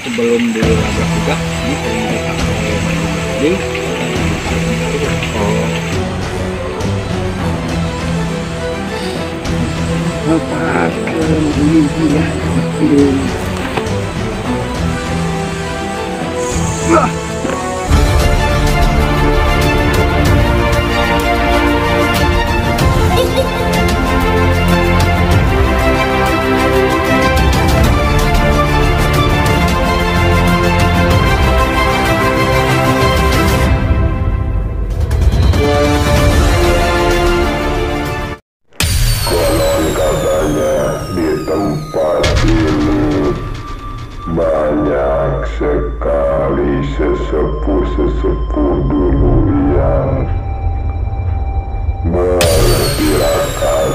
sebelum dilabrak juga ini sering dipakai mandi. Oh. Lepakan ini dia. Banyak sekali sesepuh-sesepuh dulu yang bertirakat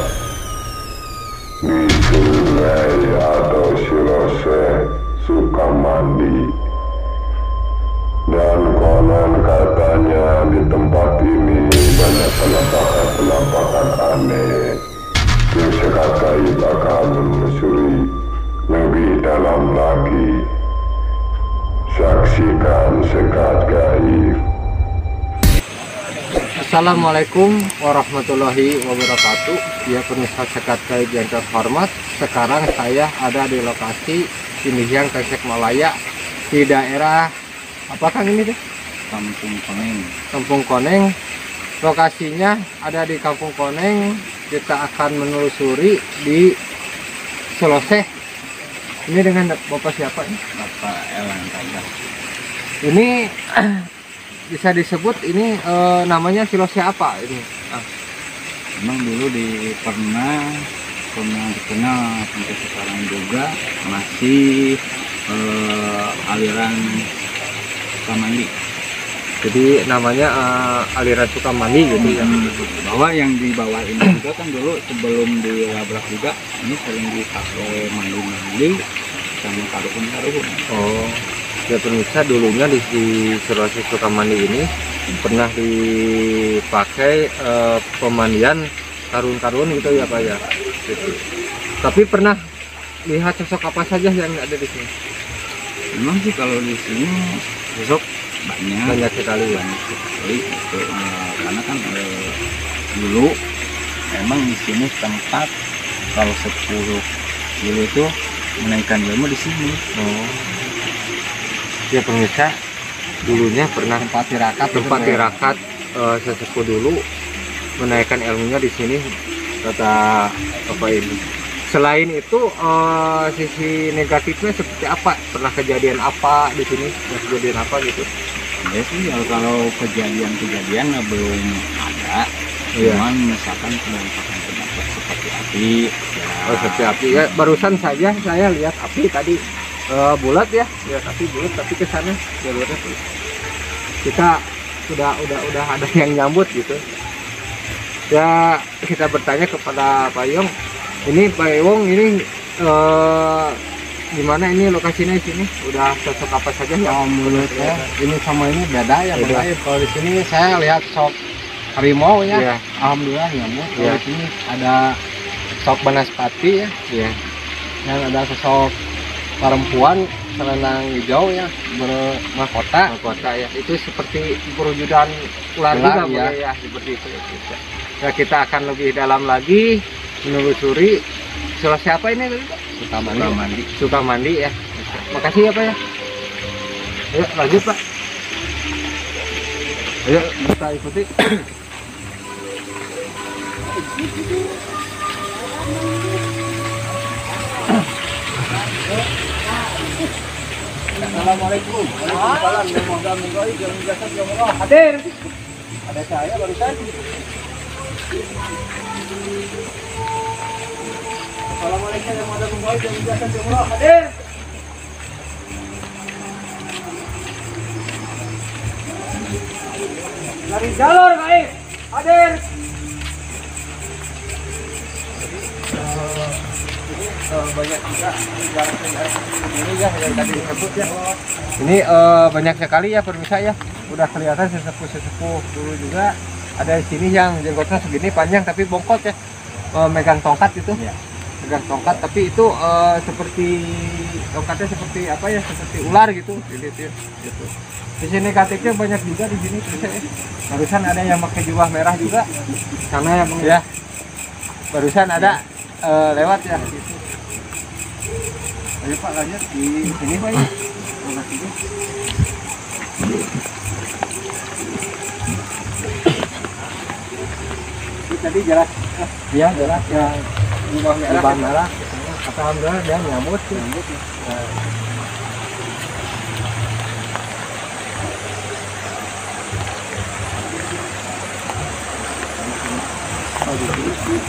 di sungai atau Silose Sukamandi. Dan konon katanya di tempat ini banyak penampakan aneh. Tim Sekat Gaib akan menelusuri lebih dalam lagi. Saksikan Sekat Gaib. Assalamualaikum warahmatullahi wabarakatuh. Ya pemirsa Sekat Gaib yang terhormat, sekarang saya ada di lokasi Cinihiang Tasikmalaya di daerah apa Kang ini tuh? Kampung Koneng. Kampung Koneng. Lokasinya ada di Kampung Koneng. Kita akan menelusuri di Silose. Ini dengan Bapak siapa ini? Bapak Elang Tanda. Ini bisa disebut ini namanya Silose apa ini? Memang dulu pernah dikenal sampai sekarang juga masih aliran Sukamandi. Jadi namanya aliran Sukamandi gitu ya. Bahwa yang di bawah ini juga kan dulu sebelum dilabrak juga ini sering dipakai mandi sama karuhun. Oh, ya pemirsa, dulunya di Silose Sukamandi ini pernah dipakai pemandian karun-karun gitu ya Pak ya. Gitu. Tapi pernah lihat sosok apa saja yang ada di sini? Memang sih kalau di sini sosok banyak sekali gitu. Karena kan dulu memang di sini tempat kalau 10 dulu itu menaikkan ilmu di sini. Oh, ya pemirsa, dulunya pernah tempat tirakat sesepuh dulu menaikkan ilmunya di sini, kata apa ini. Selain itu sisi negatifnya seperti apa? Pernah kejadian apa di sini? Kejadian apa gitu? Ya sih kalau kejadian belum ada. Cuman misalkan penampakan seperti api. Ya. Oh, seperti api ya. Barusan saja saya lihat api tadi bulat ya. Lihat api bulat tapi ke sana jalurnya tuh. Kita udah ada yang nyambut gitu. Ya kita bertanya kepada Pak Yong. Ini Pak Yong ini gimana ini lokasinya di sini? Udah cocok apa saja ya? Menurut saya ini sama ini beda ya. Beda. Kalau di sini saya lihat sok harimau ya. Iya. Alhamdulillah nyamuk. Kalau Iya. di sini ada sok banaspati ya. Iya. Dan ada sosok perempuan selendang hijau ya bermahkota. Kota ya. Itu seperti perwujudan ular juga Ular, ya. Seperti itu ya. Ya kita akan lebih dalam lagi menelusuri Silose apa ini tadi Pak? Sukamandi ya. Makasih ya Pak ya. Ayo lanjut Pak. Ayo kita ikuti. Assalamualaikum. Waalaikumsalam. Semoga hadir. Ada saya barusan. Assalamualaikum warahmatullahi wabarakatuh. Hadir. Dari jalur baik. Hadir. Banyak juga ini ya yang tadi disebut ya. Ini banyak sekali ya pemirsa ya. Udah kelihatan sesepuh dulu juga. Ada di sini yang jenggotnya segini panjang tapi bongkot ya. Megang tongkat itu. Ya. pegang tongkat, tapi itu seperti tongkatnya seperti apa ya, seperti ular gitu, dilihatin gitu. Di sini KTP banyak juga di sini. Barusan ada yang pakai jubah merah juga. Sana ya Bang ya. Barusan ada lewat ya gitu. Ayo Pak lanjut di sini Pak ya. Tadi jelas ya, jelas ya, jubah merah alhamdulillah dia nyamut sih.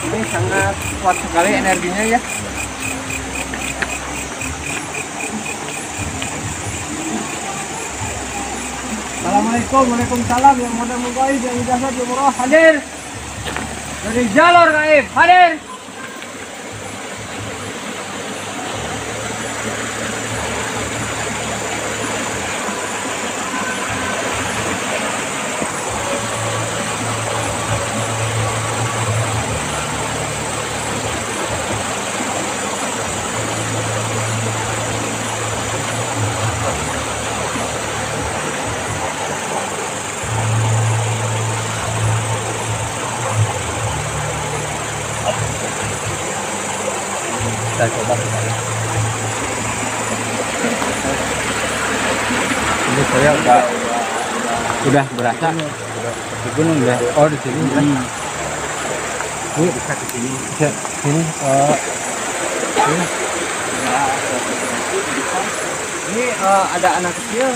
Ini sangat kuat sekali energinya ya. Assalamualaikum, waalaikumsalam. Yang mudah-mudah yang ijazah jumroh hadir. Dari jalur gaib hadir. Kita coba ini saya udah berasa di gunung ya. Oh di sini ini dekat di sini ini ada anak kecil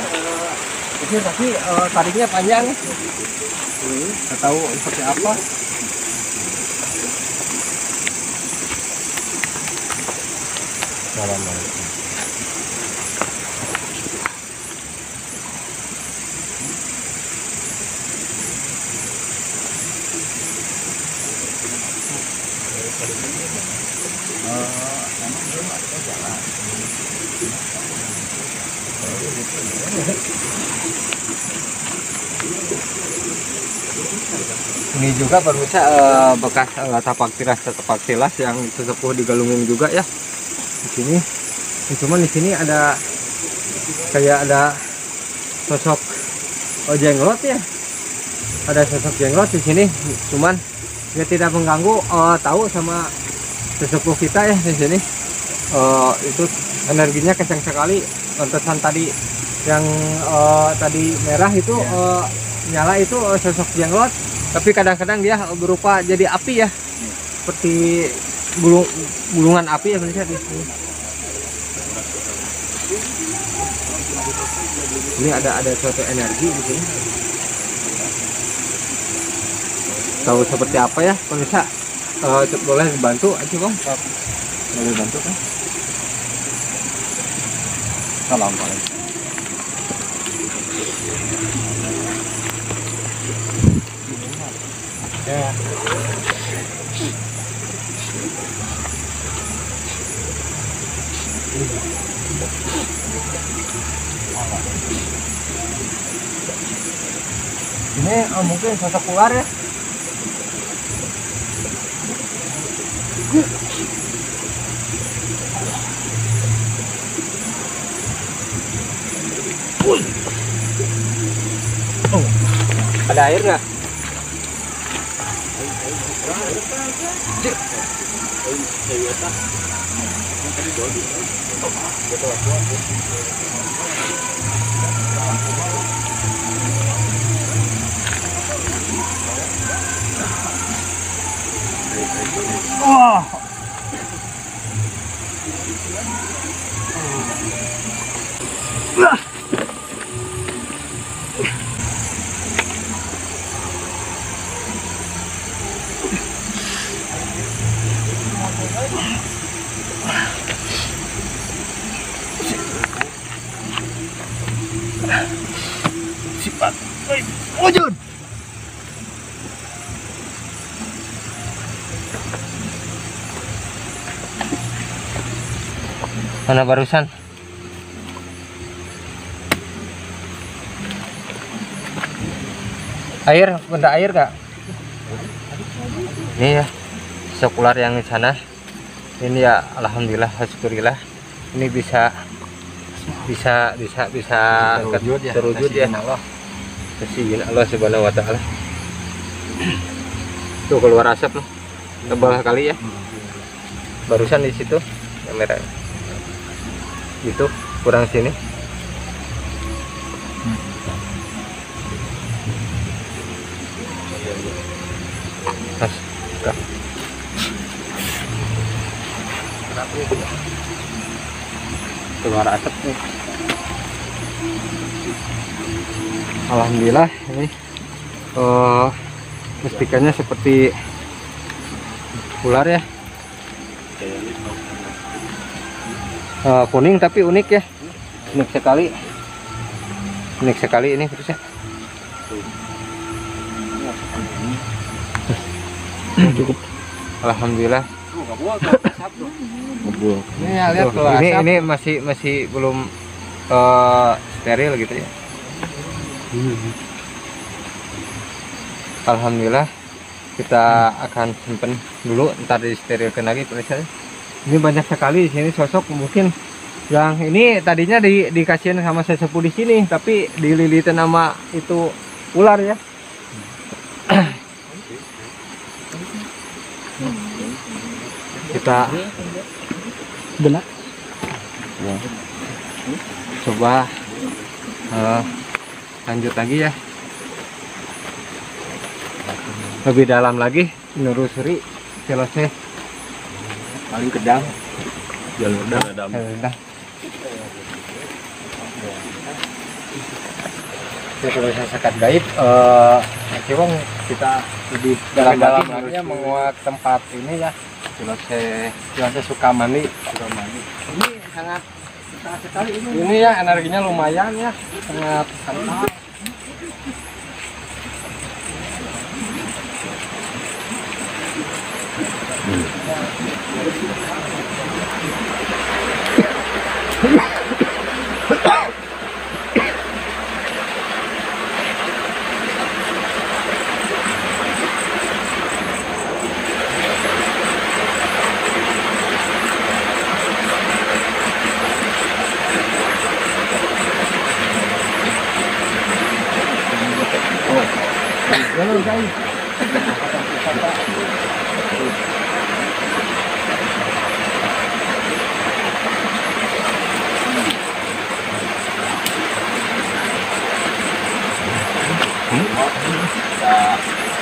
tapi tariknya panjang. Nggak tahu seperti apa. Assalamualaikum. Ini juga pemirsa bekas tapak tilas yang sesepuh di Galunggung juga ya. Di sini, cuman di sini ada kayak ada sosok jenglot ya. Ada sosok jenglot di sini, cuman dia tidak mengganggu. Tahu sama sesepuh kita ya di sini. Itu energinya kencang sekali. Lantasan tadi yang tadi merah itu nyala itu sosok jenglot, tapi kadang-kadang dia berupa jadi api ya, seperti gulungan api ya pemirsa di sini. Ini ada suatu energi di sini. Tahu seperti apa ya pemirsa? Boleh dibantu aja Bang? Boleh bantu kan? Assalamualaikum. Ya. Ini mungkin sosok ular ya. Ada air nggak? Oh. Sifat. Wujud. Mana barusan? Air, benda air kak? Ini ya, sekular yang di sana. ini ya alhamdulillah, syukurillah ini bisa terwujud ya Allah. Kasih Allah Subhanahu wa taala. Tuh keluar asap loh. Tebal kali ya. Barusan di situ kamera. Itu kurang sini. Mas, keluar asap nih. Alhamdulillah ini mustikannya seperti ular ya, kuning tapi unik ya, unik sekali ini terusnya. Cukup. Alhamdulillah. Ini ya, lihat tuh ini masih belum steril gitu ya. Alhamdulillah, kita akan simpen dulu, ntar disterilkan lagi pemirsa. Ini banyak sekali di sini sosok, mungkin yang ini tadinya dikasihin sama sesepuh di sini, tapi dililitin sama itu ular ya. Kita benar coba lanjut lagi ya, lebih dalam lagi menelusuri Cilose paling kedang jalur dam. Ya, kalau saya sekat gaib Ciwong kita lebih dalam lagi menguak tempat ini ya, Cilose Sukamani. Ini sangat sekali ini ya, energinya lumayan ya, sangat kental.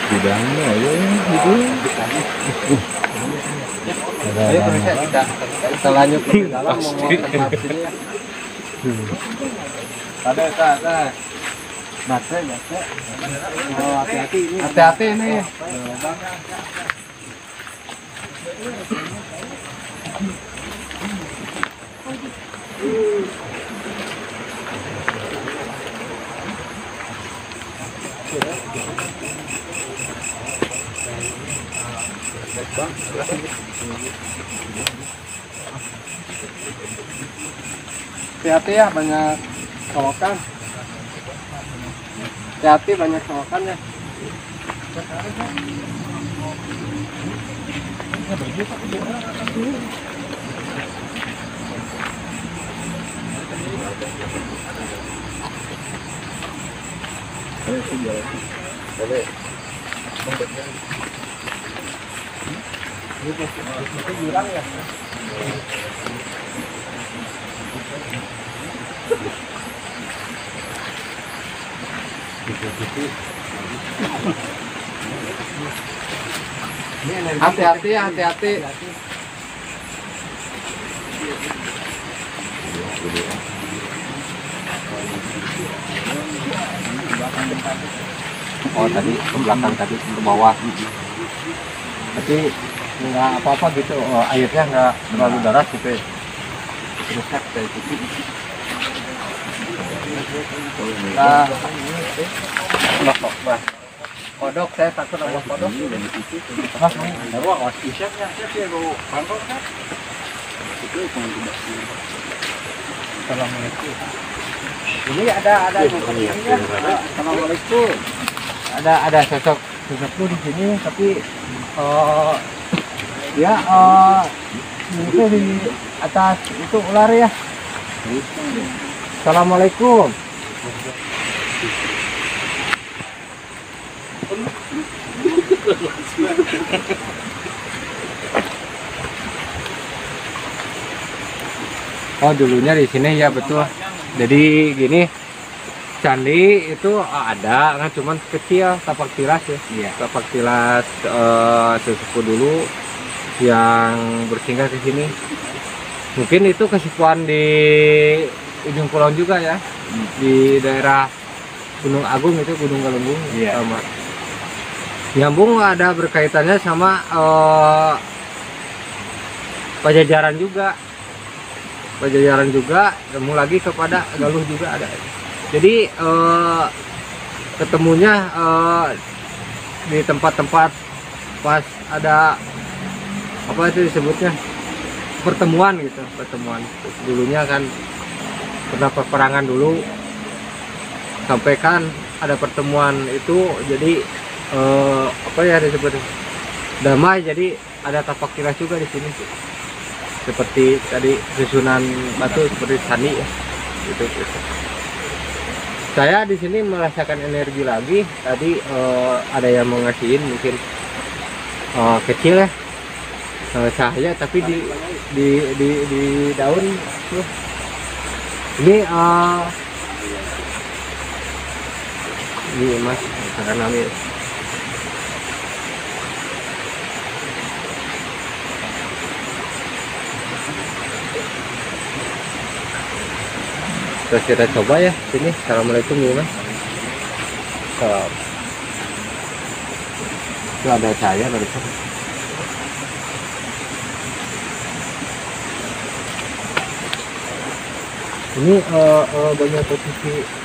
Bidangnya ya gitu. Ayo kita lanjut ke dalam menguak tempat sini ya. Ada. Baca. Oh, hati-hati ini. Hati-hati ya, banyak colokan. Hati-hati, banyak colokan ya. Hati-hati ya, hati-hati. Oh, tadi ke belakang, tadi ke bawah. Tapi nggak apa-apa gitu, airnya nggak terlalu deras gitu. Terus kayak gitu. Nah, kodok, saya takut sama kodok. Assalamualaikum. Ini ada Assalamualaikum. Ada sosok lu di sini, tapi Itu di atas itu ular ya. Assalamualaikum. Oh dulunya di sini ya betul. Jadi gini, candi itu ada kan cuman kecil, tapak tilas ya. Iya. Tapak tilas sesepuh dulu yang bersinggah ke sini. Mungkin itu kesepuan di ujung kulon juga ya. Di daerah Gunung Agung itu Gunung Galunggung. Iya. Sama. Nyambung ada berkaitannya sama Pajajaran juga. Pajajaran juga, temu lagi kepada Galuh juga ada. Jadi ketemunya di tempat-tempat pas ada apa itu disebutnya pertemuan gitu, pertemuan. Terus dulunya kan pernah peperangan dulu, sampai kan ada pertemuan itu jadi apa ya disebut damai, jadi ada tapak tilas juga di sini. Seperti tadi susunan batu seperti candi ya. Gitu. Saya di sini merasakan energi lagi. Tadi ada yang mau ngasihin mungkin kecil ya cahaya, tapi di daun tuh. Ini mas akan ambil. Terus kita coba ya sini. Assalamualaikum ya mas. Itu ada cahaya dari sana. Ini banyak posisi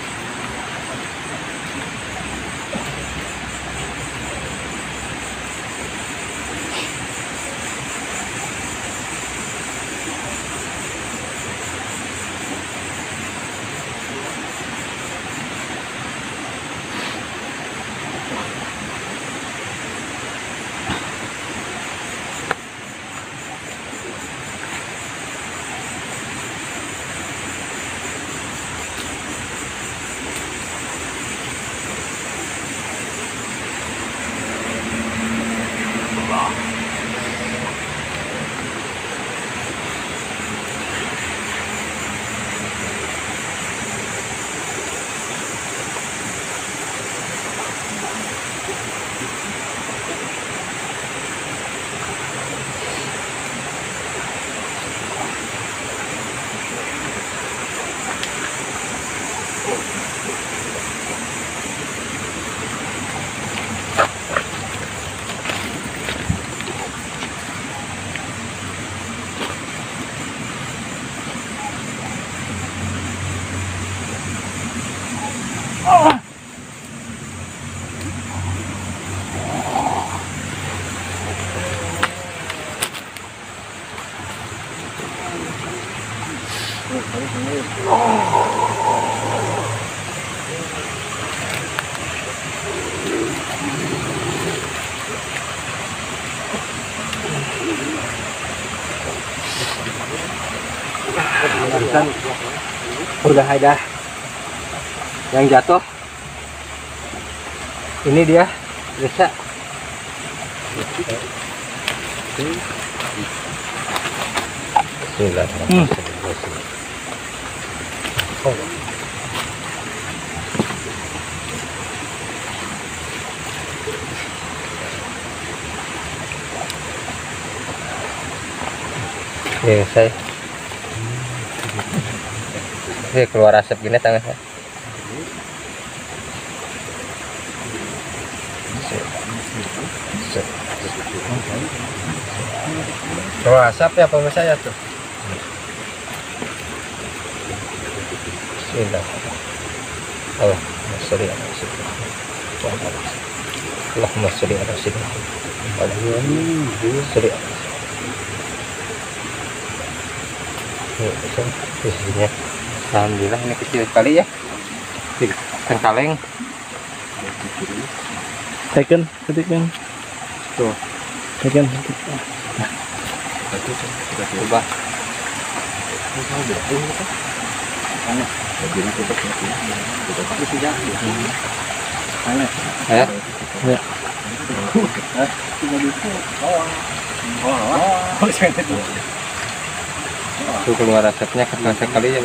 barusan udah ada yang jatuh. Ini dia desa. Ya, saya keluar asap gini tangan saya. Keluar asap ya pemirsa saya tuh. Bismillah. Allahumma sholli ala sayyidina Muhammad. Allahumma sholli ala sayyidina Muhammad. Sholli ala isinya. Alhamdulillah ini kecil sekali ya. Kaleng. Second, ketikkan. Tuh. Second. kita coba. Ya. Tuh keluar resepnya kental sekali ya.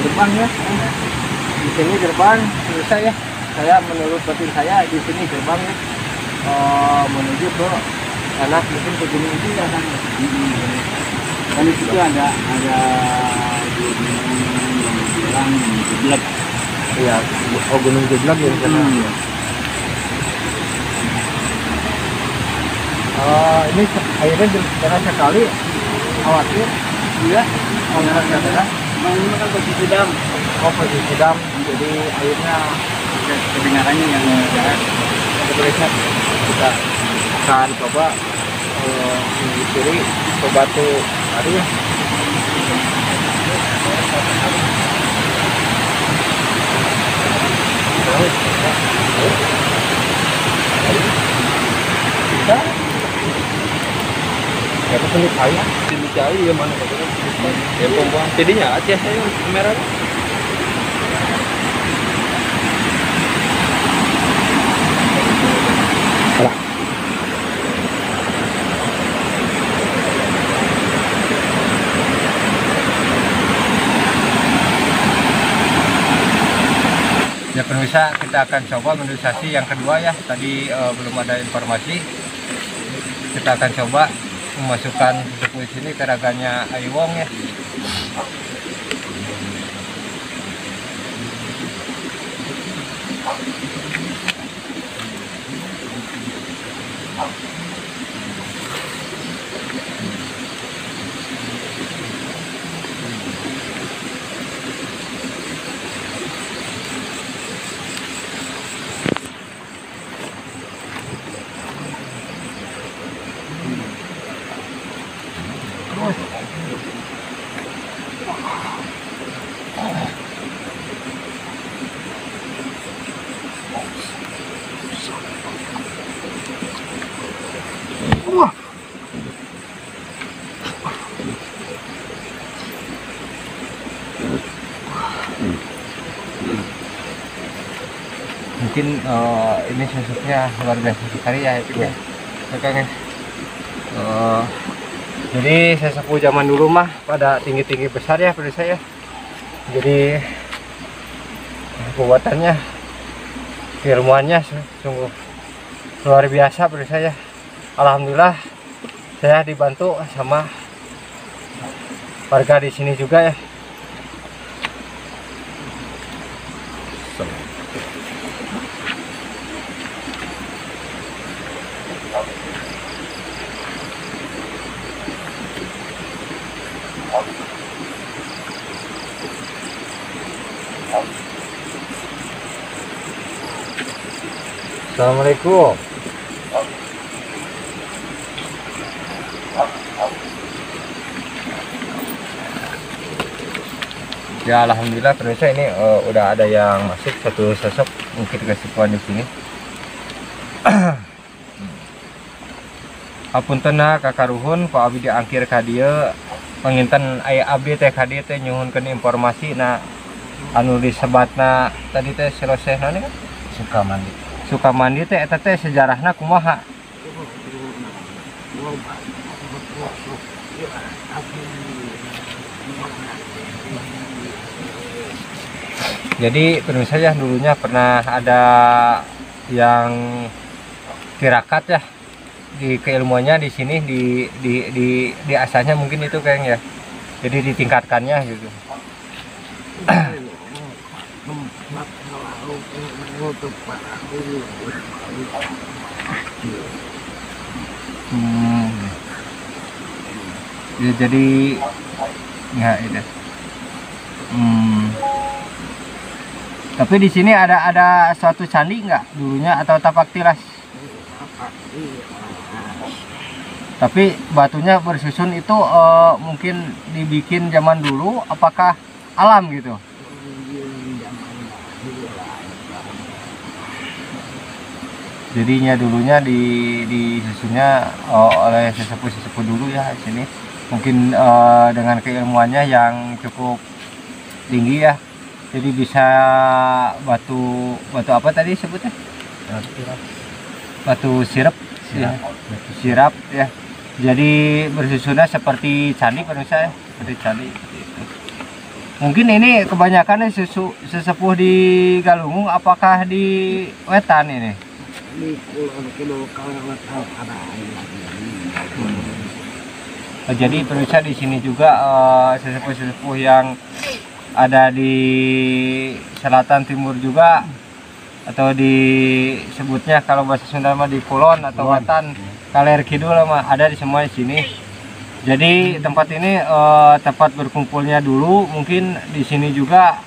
Gerbang ya, di sini gerbang bisa ya. Saya menurut batin saya di sini gerbangnya menuju ke tanah mungkin ke gunung itu ya kan. Dan di situ ada gunung yang bilang Jeblak. Iya, oh Gunung Jeblak ya sana. Ini airnya karena sekali khawatir. Iya, Adalah ini kan posisi dam. oh posisi dam, jadi airnya Kedengarannya yang jarak. terlihat. Kita akan coba menyusuri ke batu tadi ya. Bisa ya kesulit saya Dicari ya mana katanya. Ya pembuang. Jadinya aja saya kamera. ya pemirsa, kita akan coba menulisasi yang kedua ya. Tadi belum ada informasi. Kita akan coba memasukkan suku di sini ke raganya Aiwong ya. Mungkin ini sosoknya luar biasa sekali ya itu ya. Jadi sesepuh zaman dulu mah pada tinggi-tinggi besar ya pada saya. Jadi pembuatannya, keilmuannya sungguh luar biasa pada saya. Alhamdulillah saya dibantu sama warga di sini juga ya. Assalamualaikum. Ya alhamdulillah pemirsa, ini udah ada yang masuk satu sosok mungkin kesepuan di sini. Apunten kakaruhun Pak abdi diangkir ka dieu panginten aya abdi teh ka dieu teh nyuhunkeun informasi anu disebatna tadi teh selesai nani kan Sukamandi teh eta teh sejarahna kumaha? Jadi pemirsa ya, dulunya pernah ada yang tirakat ya di keilmuannya di sini di asahnya mungkin itu kayaknya ya. Jadi ditingkatkannya gitu. Ya, jadi ya itu. Tapi di sini ada suatu candi nggak dulunya atau tapak tilas? Tapi batunya bersusun itu mungkin dibikin zaman dulu, apakah alam gitu? Jadinya dulunya disusunnya oleh sesepuh-sesepuh dulu ya di sini. Mungkin dengan keilmuannya yang cukup tinggi ya. Jadi bisa batu apa tadi sebutnya? Batu sirap. Ya. Batu sirap ya. Jadi bersusunnya seperti candi pemirsa ya, seperti candi. Mungkin ini kebanyakan sesepuh di Galunggung, apakah di Wetan ini? Jadi pemirsa di sini juga sesepuh-sesepuh yang ada di selatan timur juga, atau disebutnya kalau bahasa Sunda mah di Kulon atau Wetan, Kaler Kidul mah ada di semua di sini. Jadi tempat ini tempat berkumpulnya dulu. Mungkin di sini juga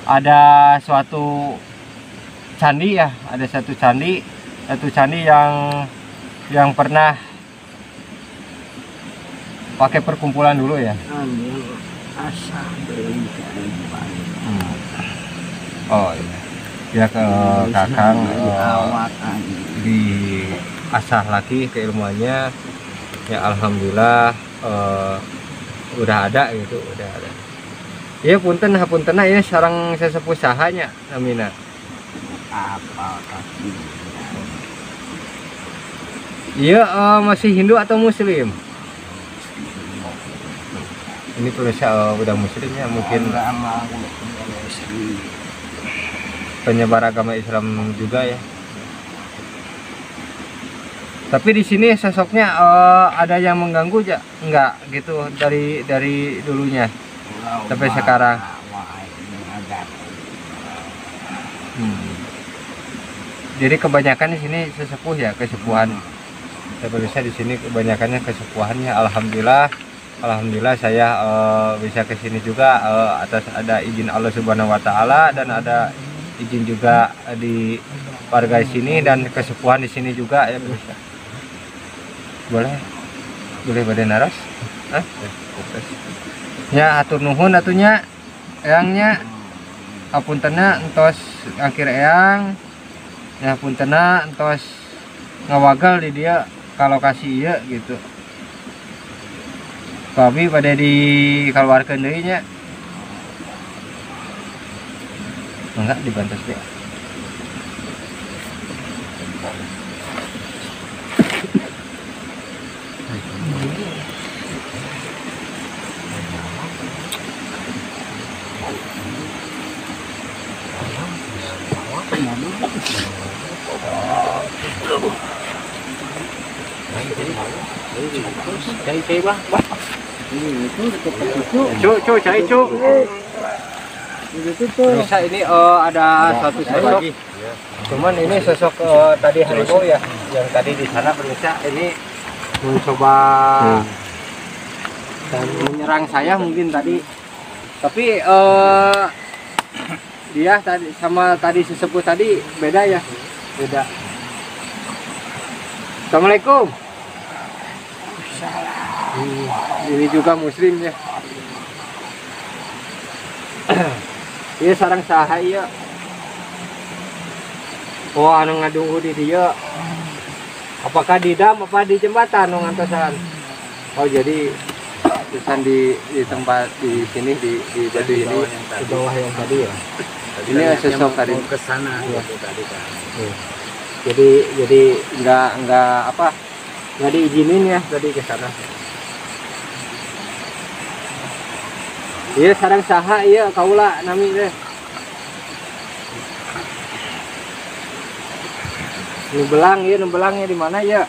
ada suatu candi ya, ada satu candi yang pernah pakai perkumpulan dulu ya. Oh iya, dia ke Kakang di asah lagi keilmuannya ya, alhamdulillah udah ada gitu, udah ada. Iya punten ya sareng sesepuh sahanya namina. Iya masih Hindu atau Muslim? Ini pemirsa udah Muslimnya, mungkin penyebar agama Islam juga ya. Tapi di sini sosoknya ada yang mengganggu ya? Enggak gitu dari dulunya sampai sekarang. Jadi kebanyakan di sini sesepuh ya, kesepuhan. Saya bisa di sini kebanyakannya kesepuhannya. Alhamdulillah saya bisa ke sini juga atas ada izin Allah Subhanahu wa taala, dan ada izin juga di warga sini dan kesepuhan di sini juga ya bisa. Boleh badan naras? Hah? Ya atur nuhun atunya eyangnya. Apuntena entos akhir eyang. Ya puntena entos ngawagal di dia kalau kasih iya gitu. Kami pada dikeluarkan deui nya. Enggak dibantu deh. Cai bah. Cuk. Bisa ini ada satu sosok. Cuman ini sosok tadi harimau ya, yang tadi di sana pemirsa ini mencoba dan menyerang saya mungkin tadi. Tapi dia tadi sama tadi sesepuh tadi beda ya, beda. Assalamualaikum. Ini juga Muslim ya. Iya sarang saha ieu. Oh anu ngadunggu di dia. Apakah di dam apa di jembatan nu ngantosan? Oh jadi tulisan di tempat di sini di batu ini di bawah yang tadi ya. Ini sosok tadi ke sana ya. Tadi kan. Jadi nggak diizinin ya tadi ke sana. Iya sarang saha iya kaula nami teh. Nu belangnya di mana ya?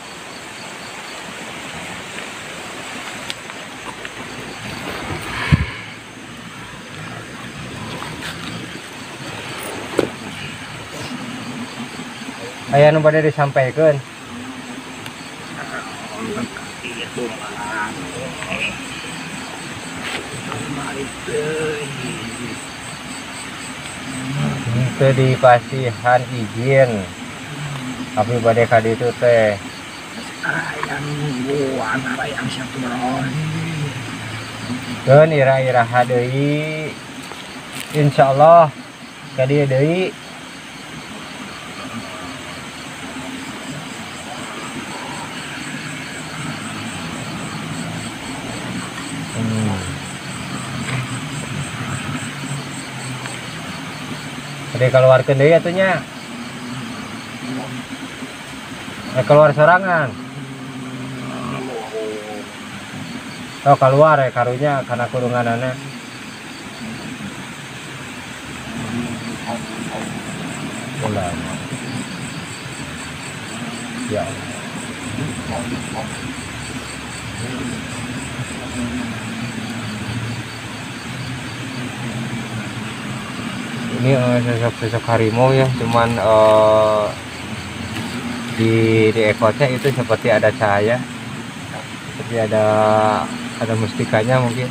Aya nu bade disampaikan. Itu di pasihan izin tapi pada kali itu teh Ayang buan yang syaturon. Dan ira-iraha deui. Insyaallah ka dieu deui. Jadi keluarkan deui atunya. Keluar sorangan. Oh keluar ya karunya karena kurunganana. Ulang. Ya. Ini sosok harimau ya, cuman di ekotnya itu seperti ada cahaya, seperti ada mustikanya mungkin.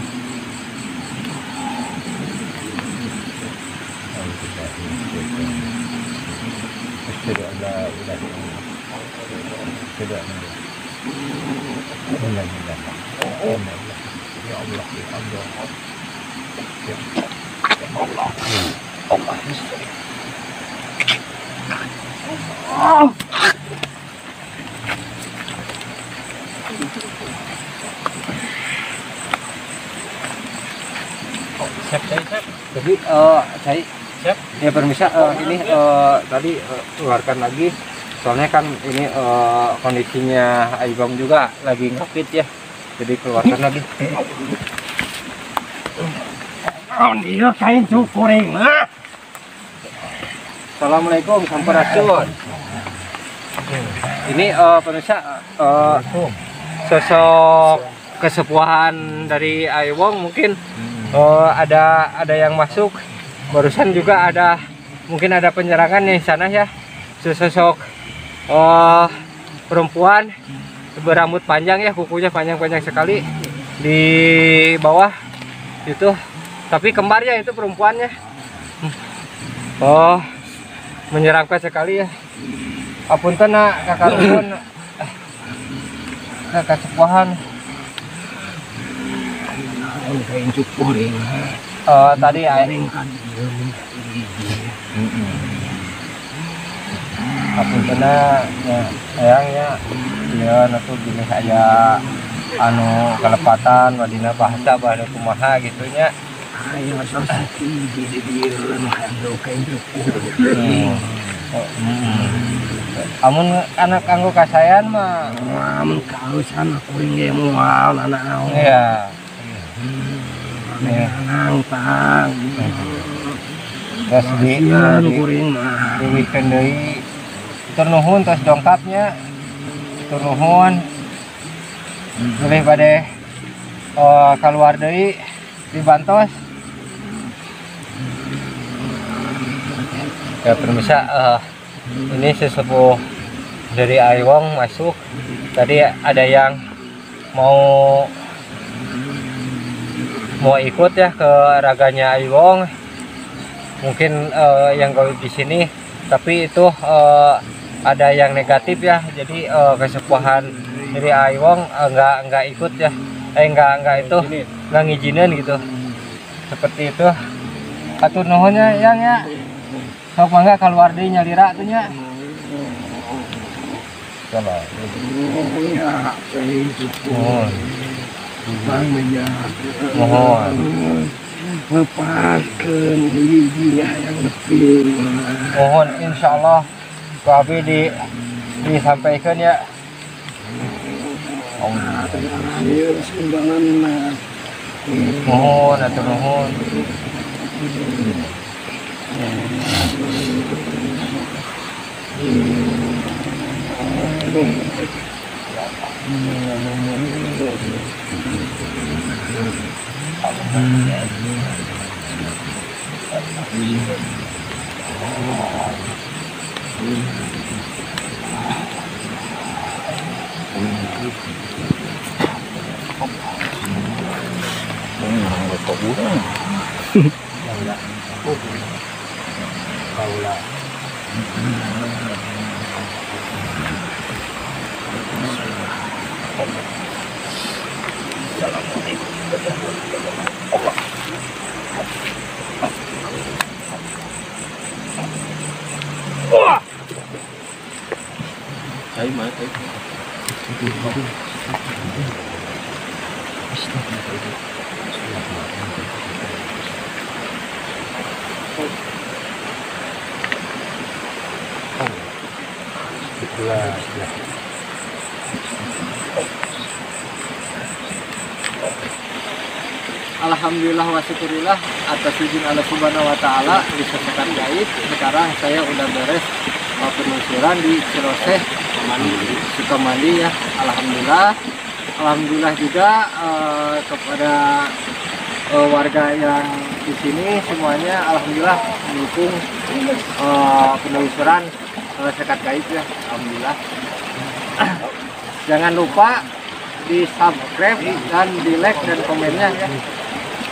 Tidak ada. Ya Allah. Siap. Jadi saya siap. Ya permisa ini tadi keluarkan lagi. Soalnya kan ini kondisinya Aibong juga lagi ngapit ya. Jadi keluarkan lagi. Dia kain goreng lah. Assalamualaikum sampurasun. Ini pemirsa sosok kesepuhan dari Aibong mungkin ada yang masuk. Barusan juga mungkin ada penyerangan di sana ya. Sosok perempuan berambut panjang ya, kukunya panjang-panjang sekali di bawah itu. Tapi kembar ya itu perempuannya. Oh, menyeramkan sekali ya. Apunten nak kakak Rumpun, kakak sepuhan. Kain goreng. Tadi air. Apunten nak ya, sayangnya ya natu gini saya anu kelepatan wadina bahasa bahasa kumaha gitunya. Ayo sosaki diri-diri kain goreng. Amun anak kanggo kasayan mah Amun kausan kuring ge moal anak. iya. Nang tang. Terus kuring mah. dibikin deui. Tur nuhun tos dongkapnya. Tur nuhun. Lebih pada keluar deui dibantos. Ya permisa ini sesepuh dari Aibong masuk. Tadi ada yang mau ikut ya ke raganya Aibong. Mungkin yang gawe di sini, tapi itu ada yang negatif ya. Jadi kesepuhan dari Aibong enggak ikut ya. Enggak itu enggak ngizinin gitu. Seperti itu. Atur nuhunnya yang ya. Sok mangga keluar deui nyalira tuh nya. Coba. Mohon. Lepaskan dirinya yang lebih. Mohon insyaallah kabeh disampaikan ya. Ayo sumbangan mah. Mohon atur nuhun. Saya mah Alhamdulillah wa syukurillah atas izin Allah Subhanahu wa taala di sekat gaib. Sekarang saya udah beres penelusuran di Ciroseh Sukamandi ya. Alhamdulillah juga kepada warga yang di sini semuanya alhamdulillah mendukung penelusuran sekat gaib ya. Alhamdulillah. Jangan lupa di subscribe dan di like dan komennya ya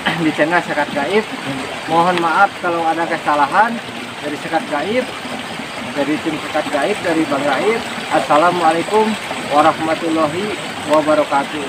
di channel Sekat Gaib. Mohon maaf kalau ada kesalahan dari Sekat Gaib, dari tim Sekat Gaib, dari Bang Gaib. Assalamualaikum warahmatullahi wabarakatuh.